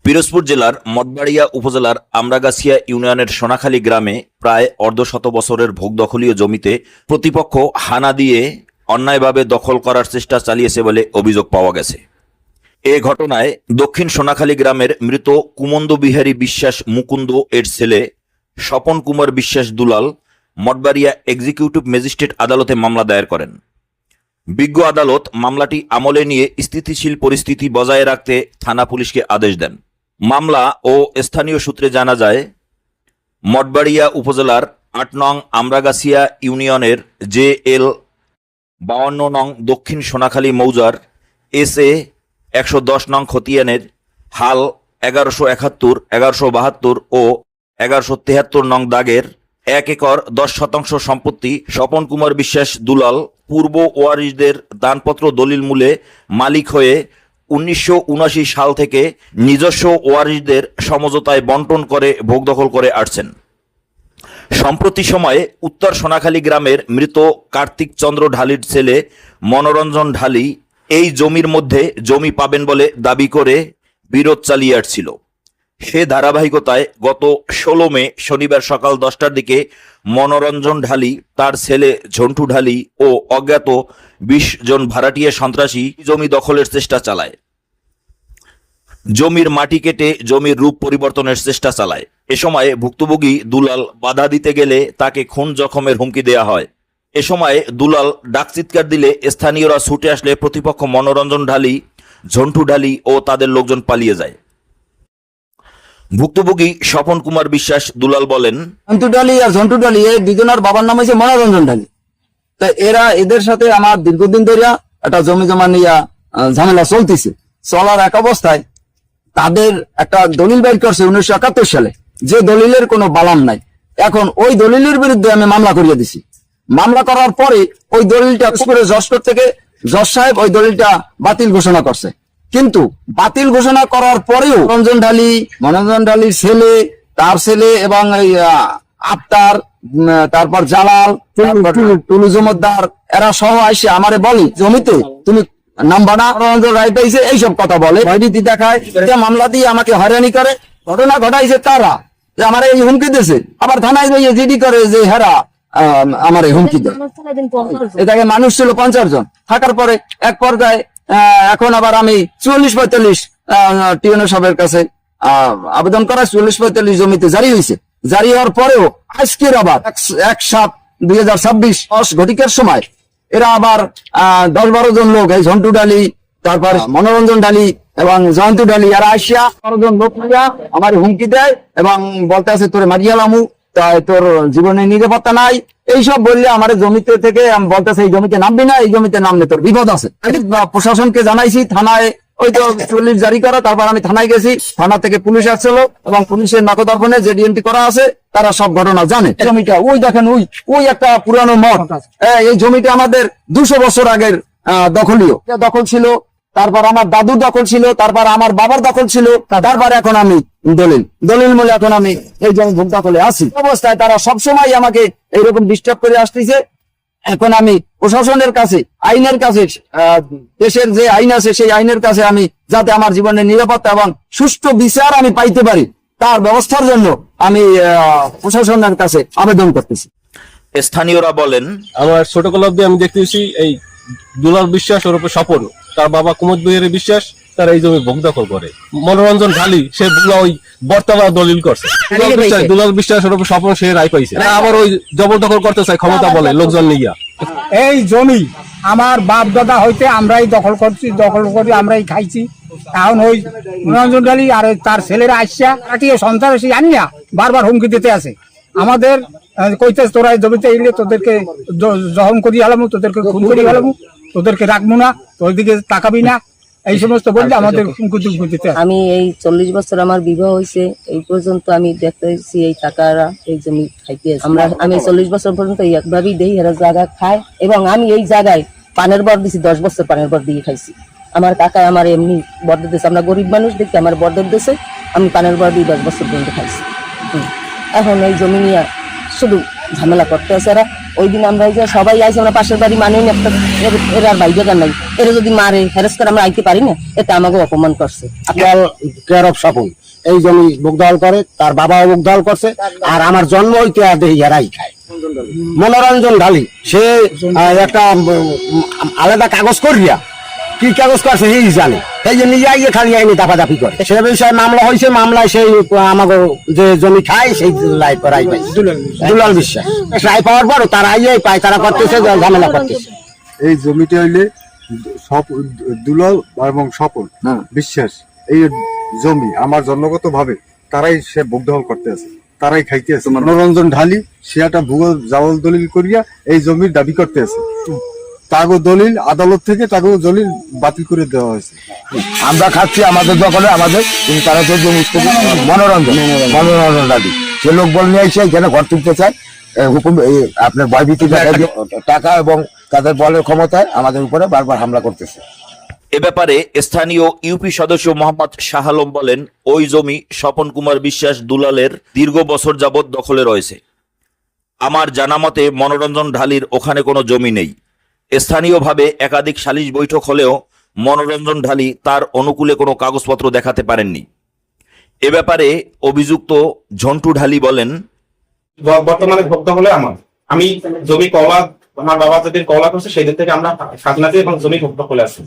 পিরোজপুর জেলার মঠবাড়িয়া উপজেলার আমরাগাছিয়া ইউনিয়নের সোনাখালী গ্রামে প্রায় অর্ধশত বছরের ভোগদখলীয় জমিতে প্রতিপক্ষ হানা দিয়ে অন্যায়ভাবে দখল করার চেষ্টা চালিয়েছে বলে অভিযোগ পাওয়া গেছে। এ ঘটনায় দক্ষিণ সোনাখালী গ্রামের মৃত কুমন্দ বিহারী বিশ্বাস মুকুন্দ এর ছেলে স্বপন কুমার বিশ্বাস দুলাল মঠবাড়িয়া এক্সিকিউটিভ ম্যাজিস্ট্রেট আদালতে মামলা দায়ের করেন। বিজ্ঞ আদালত মামলাটি আমলে নিয়ে স্থিতিশীল পরিস্থিতি বজায় রাখতে থানা পুলিশকে আদেশ দেন। মামলা ও স্থানীয় সূত্রে জানা যায়, মঠবাড়িয়া উপজেলার ৮ নং আমরাগাছিয়া ইউনিয়নের JL 52 নং দক্ষিণ সোনাখালী মৌজার SA 110 নং খতিয়ানের হাল 1171, 1172 ও 1173 নং দাগের 1 একর 10% সম্পত্তি স্বপন কুমার বিশ্বাস দুলাল পূর্ব ওয়ারিশদের দানপত্র দলিল মূলে মালিক হয়ে 1979 সাল থেকে নিজস্ব ওয়ারিশদের সমঝোতায় বন্টন করে ভোগ দখল করে আসছেন। সম্প্রতি সময়ে উত্তর সোনাখালী গ্রামের মৃত কার্তিক চন্দ্র ঢালির ছেলে মনোরঞ্জন ঢালি এই জমির মধ্যে জমি পাবেন বলে দাবি করে বিরোধ চালিয়ে আসছিল। সে ধারাবাহিকতায় গত 16 মে শনিবার সকাল 10টার দিকে মনোরঞ্জন ঢালি, তার ছেলে ঝন্টু ঢালি ও অজ্ঞাত 20 জন ভাড়াটিয়া সন্ত্রাসী জমি দখলের চেষ্টা চালায়। জমির মাটি কেটে জমির রূপ পরিবর্তনের চেষ্টা চালায়। এ সময় ভুক্তভোগী দুলাল বাধা দিতে গেলে তাকে খুন জখমের হুমকি দেয়া হয়। এ সময় দুলাল ডাকচিৎকার দিলে স্থানীয়রা ছুটে আসলে প্রতিপক্ষ মনোরঞ্জন ঢালি, ঝন্টু ঢালি ও তাদের লোকজন পালিয়ে যায়। ভুক্তভোগী স্বপন কুমার বিশ্বাস দুলাল বলেন, ঝন্টু ঢালি আর ঝন্টু ঢালি এই দুজনের বাবার নাম হচ্ছে মনোরঞ্জন ঢালি। তা এদের সাথে আমার দীর্ঘদিন ধরে একটা জমি জমা নিয়ে ঝামেলা চলতেছে। চলার এক অবস্থায় তাদের একটা দলিল বের করছে 1971 সালে, যে দলিলের কোনো বালাম নাই। এখন ওই দলিলের বিরুদ্ধে আমি মামলা করিয়ে দিছি। মামলা করার পরে ওই দলিলটা করে জজ কোর্ট থেকে জজ সাহেব ওই দলিলটা বাতিল ঘোষণা করছে। কিন্তু বাতিল ঘোষণা করার পরেও মনোরঞ্জন ঢালির ছেলে, তার ছেলে এবং আফতার, তারপর জালাল, টুলু জমদ্দার এরা সহ আসে আমারে বলে জমিতে তুমি নাম্বার না রায় পাইছে, এইসব কথা বলে, ভয়ভীতি দেখায়, মামলা দিয়ে আমাকে হয়রানি করে। ঘটনা ঘটাইছে তারা, যে আমার এই হুমকি দিয়েছে। আবার থানায় গিয়ে জিডি করে যে হেরা আমার এই হুমকি দেয়। এটাকে মানুষ ছিল 50 জন থাকার পরে এক পর্যায়ে এখন আবার আমি 44-45 টিউনো সাহেবের কাছে আবেদন করা 44-45 জমিতে জারি হয়েছে। জারি হওয়ার পরেও আজকের আবার 1/7/2026 ঘটিকার সময় এরা আবার 10-12 জন লোক, এই ঝন্টু ঢালি, তারপর মনোরঞ্জন ঢালি এবং জয়ন্তু ঢালি, এরা আসিয়া 12 জন লোক নিয়ে আমার হুমকি দেয় এবং বলতে আছে তোরে মারিয়া লামু, তাই তোর জীবনে নিরাপত্তা নাই, এইসব বললে আমার জমিতে থেকে বলতেছে এই জমিতে নামবি না, এই জমিতে নামলে তোর বিপদ আছে। প্রশাসনকে জানাইছি, থানায় ওই তো 40 জারি করা। তারপর আমি থানায় গেছি, থানা থেকে পুলিশ আসছিল এবং পুলিশের নাকদর্পণে যে ডিএনটি করা আছে তারা সব ঘটনা জানে। জমিটা ওই দেখেন, ওই একটা পুরানো মঠ। এই জমিটা আমাদের 200 বছর আগের দখল ছিল। তারপর আমার দাদুর দখল ছিল, তারপর আমার বাবার দখল ছিল, তারপর এখন আমি দলিল মূলে এখন আমি এই জমি ভোগ দখলে আছি। অবস্থায় তারা সবসময় আমাকে এইরকম ডিস্টার্ব করে আসতেছে। এখন আমি প্রশাসনের কাছে, আইনের কাছে, দেশের যে আইন আছে সেই আইনের কাছে আমি যাতে আমার জীবনের নিরাপত্তা এবং সুষ্ঠু বিচার আমি পাইতে পারি তার ব্যবস্থার জন্য আমি প্রশাসনের কাছে আবেদন করতেছি। স্থানীয়রা বলেন, আমার ছোটবেলা অব্দি আমি দেখতেছি এই দুলাল বিশ্বাস ওর উপর স্বপন, তার বাবা কুমদ বিহারী বিশ্বাস, তারা এই জমি ভোগ দখল করে। মনোরঞ্জন ঢালি সে ওই বর্তমান দলিল করছে। দুলাল বিশ্বাস ওর উপর স্বপন সে রায় পাইছে। আবার ওই জবরদখল করতে চায়, ক্ষমতা বলে লোকজন নিয়ে। এই জমি আমার বাপ দাদা হইতে আমরাই দখল করি, আমরাই খাইছি। এখন ওই মনোরঞ্জন ঢালি আর তার ছেলেরা আসছে সন্ত্রাসী আনিয়া বারবার হুমকি দিতে আছে আমাদের, কইতে তোরা জমিতে এলে তোদেরকে জখম করি হালামু, তোদেরকে খুন করি হালামু, তোদেরকে রাখবো না, তোর দিকে তাকাবি না, এই সমস্ত বললে আমাদের হুমকি দিতে। আমি এই 40 বছর আমার বিবাহ হয়েছে, এই পর্যন্ত আমি দেখতেছি এই টাকারা এই জমি খাইতে আমি 40 বছর পর্যন্ত একভাবেই দেই, এরা জায়গা খায় এবং আমি এই জায়গায় পানের বর দিছি, 10 বছর পানের বর দিয়ে খাইছি। আমার কাকায় আমার এমনি বর্দ দিয়েছে, আমরা গরিব মানুষ দেখতে আমার বর্দ দিয়েছে, আমি পানের বর দিয়ে 10 বছর পর্যন্ত খাইছি। এখন এই জমি নিয়ে শুধু ঝামেলা করতে আছে এরা। ওই দিন আমরা এই যে সবাই আইসি, আমরা পাশের বাড়ি মানেই না, একটা এর আর ভাই বেগার নাই, এরা যদি মারে হ্যারাস করে আমরা আইতে পারি না, এটা আমাকে অপমান করছে। কেয়ার অফ স্বপন এই জমি ভোগদখল করে, তার বাবাও ভোগদখল করছে, আর আমার জন্ম হইতে আর দেখি এরাই খায়। মনোরঞ্জন ঢালি সে একটা আলাদা কাগজ করিয়া, কি কাগজ করছে সেই জানে, এই যে নিজে আইয়ে খালি আইনি দাপাদাপি করে। সে বিষয়ে মামলা হয়েছে, মামলায় সেই আমাকে যে জমি খায় সেই রায় পাই দুলাল বিশ্বাস রায় পাওয়ার পর তারা আইয়ে পায়, তারা করতেছে ঝামেলা করতেছে। এই জমিটা হইলে দুলাল এবং স্বপন বিশ্বাস, এই জমি আমার জন্মগত ভাবে তারাই সে ভোগদখল করতে আছে, তারাই খাইতে আছে। মনোরঞ্জন ঢালি সে একটা ভূগোল জাওয়াল দলিল করিয়া এই জমির দাবি করতে আছে। তাগো দলিল আদালত থেকে তাগো দলিল বাতিল করে দেওয়া হয়েছে। আমরা খাচ্ছি আমাদের দখলে আমাদের, কিন্তু তারা তো জমি মনোরঞ্জন দাবি সে লোক বল নিয়ে এসে এখানে ঘর তুলতে চায়, হুকুম আপনার ভয়ভীতি দেখা দিয়ে টাকা এবং তাদের বলের ক্ষমতায় আমাদের উপরে বারবার হামলা করতেছে। এ ব্যাপারে স্থানীয় ইউপি সদস্য মোহাম্মদ শাহ আলম বলেন, ওই জমি স্বপন কুমার বিশ্বাস দুলালের দীর্ঘ বছর যাবৎ দখলে রয়েছে। আমার জানা মতে মনোরঞ্জন ঢালির ওখানে কোনো জমি নেই। স্থানীয়ভাবে একাধিক সালিশ বৈঠক হলেও মনোরঞ্জন ঢালি তার অনুকূলে কোনো কাগজপত্র দেখাতে পারেননি। এ ব্যাপারে অভিযুক্ত ঝন্টু ঢালি বলেন, বর্তমানে ভোগ দখলে আমার, আমি জমি কওলা, আমার বাবা যেদিন কওলা করছে সেই দিন থেকে আমরা খাজনাতে এবং জমি ভোগ দখলে আছি।